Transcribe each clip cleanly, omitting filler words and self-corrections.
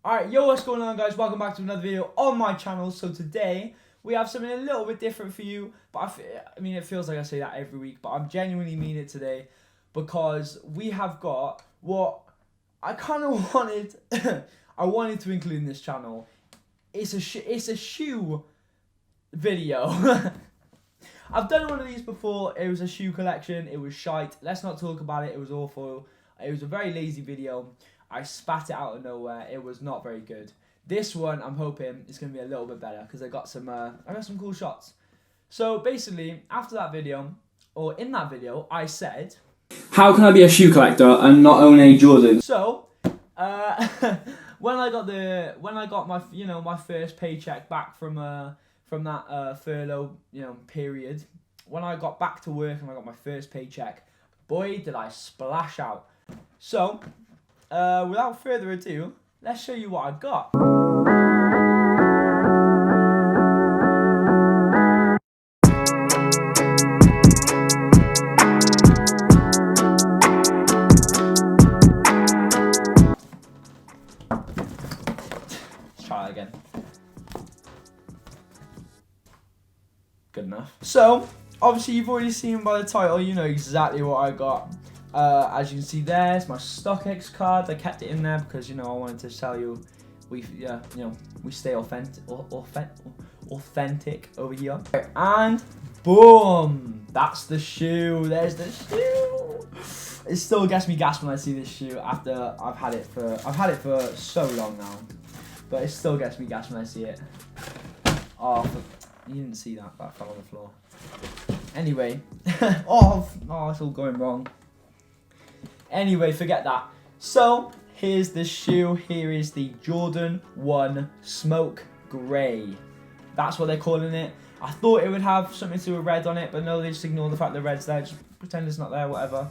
Alright, yo, what's going on, guys? Welcome back to another video on my channel. So today we have something a little bit different for you, but I mean, it feels like I say that every week, but I'm genuinely mean it today because we have got what I kind of wanted. I wanted to include in this channel. It's a shoe video. I've done one of these before. It was a shoe collection. It was shite. Let's not talk about it. It was awful. It was a very lazy video. I spat it out of nowhere. It was not very good. This one, I'm hoping, is going to be a little bit better because I got some cool shots. So basically, after that video, or in that video, I said, how can I be a shoe collector and not own any Jordans? So, when I got my my first paycheck back from that furlough period, when I got back to work and I got my first paycheck, boy did I splash out. So, without further ado, let's show you what I got. Let's try that again. Good enough. So, obviously you've already seen by the title, you know exactly what I got. As you can see, there's my StockX card. I kept it in there because I wanted to tell you we stay authentic over here. And boom, that's the shoe. There's the shoe. It still gets me gas when I see this shoe after I've had it for so long now, but it still gets me gas when I see it. Oh, you didn't see that fell on the floor. Anyway, oh, it's all going wrong. Anyway, forget that. So, here's the shoe. Here is the Jordan 1 Smoke Grey. That's what they're calling it. I thought it would have something to do with red on it, but no, they just ignore the fact the red's there. Just pretend it's not there, whatever.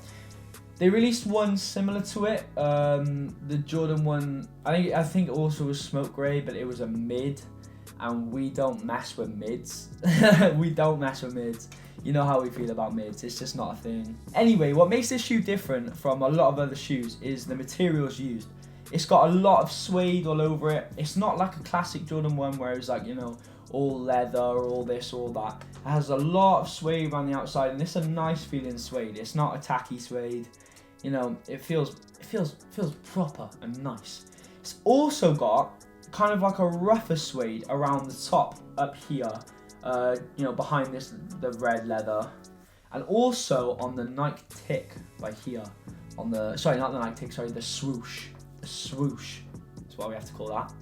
They released one similar to it. The Jordan 1, I think it also was Smoke Grey, but it was a mid. And we don't mess with mids. We don't mess with mids. You know how we feel about mids, it's just not a thing. Anyway, what makes this shoe different from a lot of other shoes is the materials used. It's got a lot of suede all over it. It's not like a classic Jordan 1 where it's like, all leather, all this, all that. It has a lot of suede around the outside, and it's a nice feeling suede. It's not a tacky suede. It feels proper and nice. It's also got kind of like a rougher suede around the top up here. Behind the red leather, and also on the Nike tick by here, the swoosh. The swoosh is what we have to call that.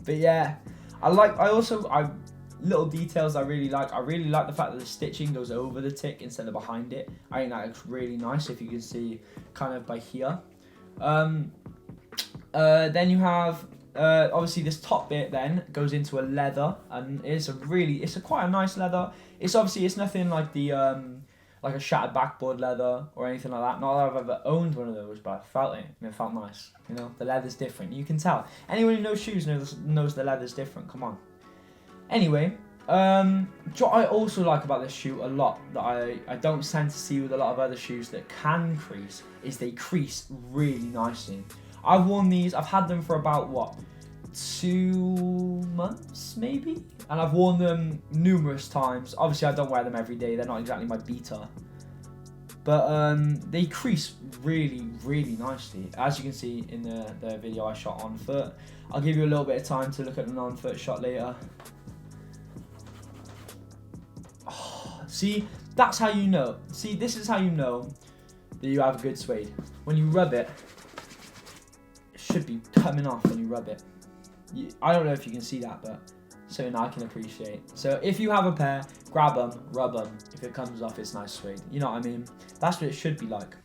But yeah, little details I really like. I really like the fact that the stitching goes over the tick instead of behind it. I think that looks really nice, if you can see kind of by here. Then you have obviously this top bit then goes into a leather, and it's quite a nice leather. It's nothing like the like a shattered backboard leather or anything like that. Not that I've ever owned one of those, but I felt it and it felt nice. The leather's different. You can tell. Anyone who knows shoes knows the leather's different. Come on. Anyway, what I also like about this shoe a lot that I don't tend to see with a lot of other shoes that can crease is they crease really nicely. I've worn these, I've had them for about, 2 months maybe? And I've worn them numerous times. Obviously, I don't wear them every day, they're not exactly my beater. But they crease really, really nicely. As you can see in the video I shot on foot. I'll give you a little bit of time to look at the non-foot shot later. Oh, see, that's how you know. See, this is how you know that you have a good suede. When you rub it, should be coming off when you rub it. I don't know if you can see that, but something I can appreciate. So if you have a pair, grab them, rub them. If it comes off, it's nice suede. You know what I mean? That's what it should be like.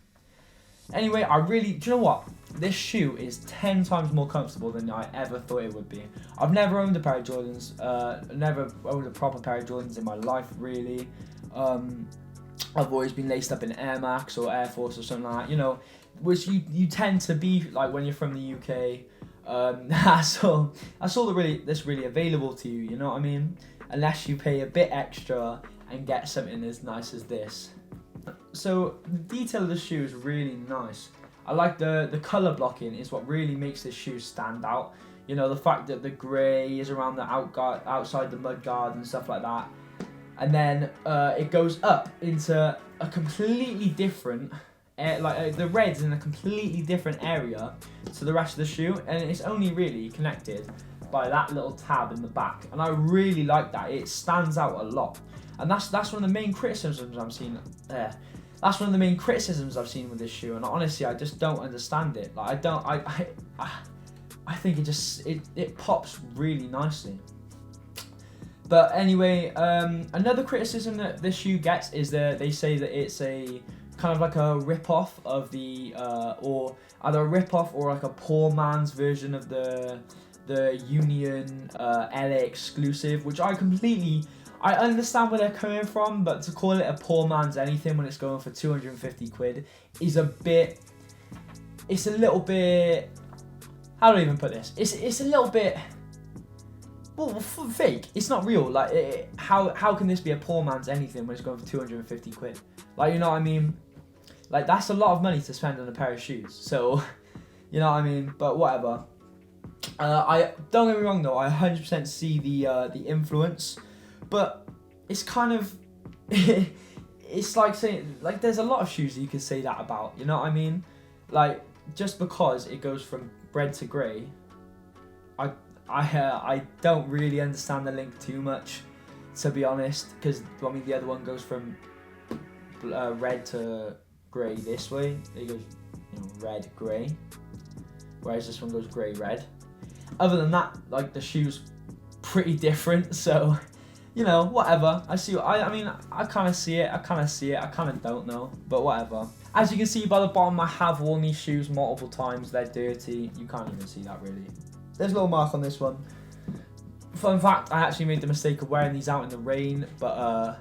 Anyway, do you know what? This shoe is 10 times more comfortable than I ever thought it would be. I've never owned a pair of Jordans. Never owned a proper pair of Jordans in my life, really. I've always been laced up in Air Max or Air Force or something like that, which you tend to be like when you're from the UK. That's all that's really available to you, you know what I mean? Unless you pay a bit extra and get something as nice as this. So the detail of the shoe is really nice. I like the color blocking is what really makes this shoe stand out. You know, the fact that the grey is around the outside the mudguard and stuff like that. And then it goes up into a completely different, the red's in a completely different area to the rest of the shoe, and it's only really connected by that little tab in the back. And I really like that. It stands out a lot. And that's one of the main criticisms I've seen. That's one of the main criticisms I've seen with this shoe, and honestly, I just don't understand it. Like I think it pops really nicely. But anyway, another criticism that this shoe gets is that they say that it's a kind of like a rip-off of the, or either a rip-off or like a poor man's version of the Union LA exclusive, which I understand where they're coming from, but to call it a poor man's anything when it's going for 250 quid is it's a little bit, how do I even put this? It's a little bit, well, fake. It's not real. Like, how can this be a poor man's anything when it's going for 250 quid? Like, you know what I mean? Like, that's a lot of money to spend on a pair of shoes. So, you know what I mean? But whatever. I don't get me wrong though. I 100% see the influence, but it's kind of it's like saying, like, there's a lot of shoes that you can say that about. You know what I mean? Like, just because it goes from red to grey, I don't really understand the link too much, to be honest, because I mean the other one goes from red to grey this way. It goes, you know, red grey, whereas this one goes grey red. Other than that, like, the shoe's pretty different, so, you know, whatever. I mean, I kind of see it, I kind of don't know, but whatever. As you can see by the bottom, I have worn these shoes multiple times. They're dirty. You can't even see that really. There's a little mark on this one. Fun fact, I actually made the mistake of wearing these out in the rain, but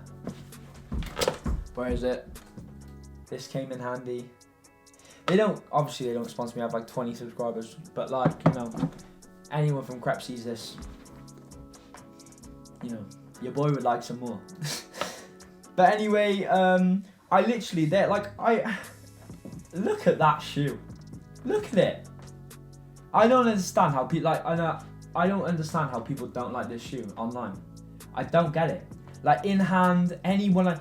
where is it? This came in handy. Obviously they don't sponsor me. I have like 20 subscribers, but, like, you know, anyone from Crep sees this, you know, your boy would like some more. But anyway, I literally, look at that shoe. Look at it. I don't understand how people, like, I don't understand how people don't like this shoe online. I don't get it. Like, in hand, anyone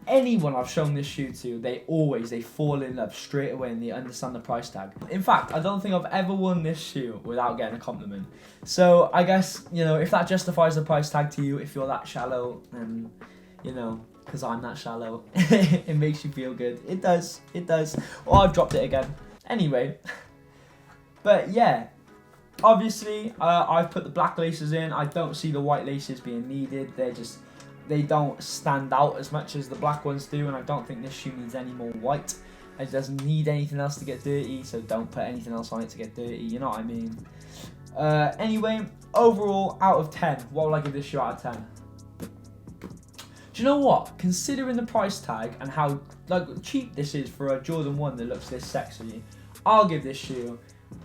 I've shown this shoe to, they fall in love straight away and they understand the price tag. In fact, I don't think I've ever worn this shoe without getting a compliment. So I guess, you know, if that justifies the price tag to you, if you're that shallow, and, you know, because I'm that shallow, it makes you feel good. It does. Oh, I've dropped it again. Anyway, but yeah, obviously I've put the black laces in. I don't see the white laces being needed. They don't stand out as much as the black ones do, and I don't think this shoe needs any more white. It doesn't need anything else to get dirty, so don't put anything else on it to get dirty, you know what I mean? Anyway, overall, out of 10, what would I give this shoe out of 10? Do you know what? Considering the price tag and how, like, cheap this is for a Jordan 1 that looks this sexy, I'll give this shoe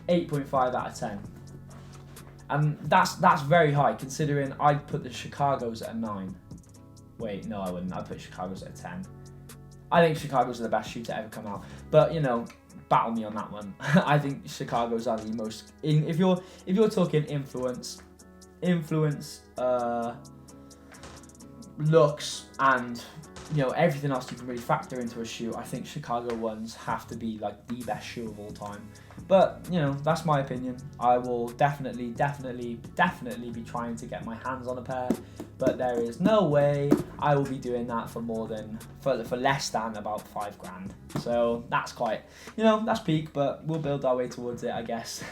8.5 out of 10. And that's very high, considering I'd put the Chicago's at a 9. Wait, no, I wouldn't. I'd put Chicago's at a 10. I think Chicago's are the best shoe to ever come out. But, you know, battle me on that one. I think Chicago's are the most... If you're talking influence, looks, and, you know, everything else you can really factor into a shoe, I think Chicago ones have to be, like, the best shoe of all time. But, you know, that's my opinion. I will definitely be trying to get my hands on a pair, but there is no way I will be doing that for less than about $5,000. So that's quite, you know, that's peak, but we'll build our way towards it, I guess.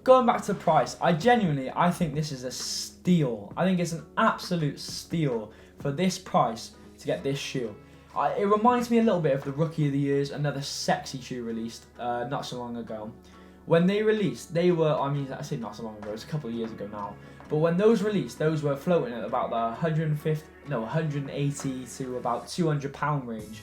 Going back to price, I think this is a steal. I think it's an absolute steal for this price to get this shoe. It reminds me a little bit of the Rookie of the Years, another sexy shoe released not so long ago. When they released, they were, I mean, I say not so long ago, it's a couple of years ago now. But when those released, those were floating at about the 180 to about £200 range.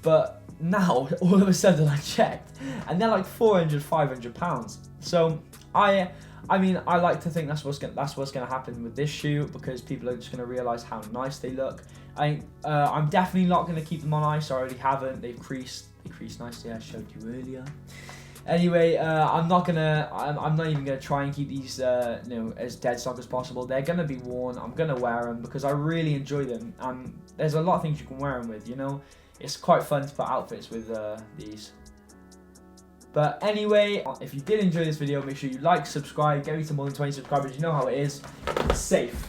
But now, all of a sudden, I checked, and they're like £400, £500. So I mean, I like to think that's what's gonna happen with this shoe, because people are just gonna realise how nice they look, I'm definitely not going to keep them on ice. I already haven't. They creased nicely. I showed you earlier. Anyway, I'm not even gonna try and keep these, as dead stock as possible. They're gonna be worn. I'm gonna wear them because I really enjoy them. There's a lot of things you can wear them with. It's quite fun to put outfits with these. But anyway, if you did enjoy this video, make sure you like, subscribe, get me to more than 20 subscribers. You know how it is. It's safe.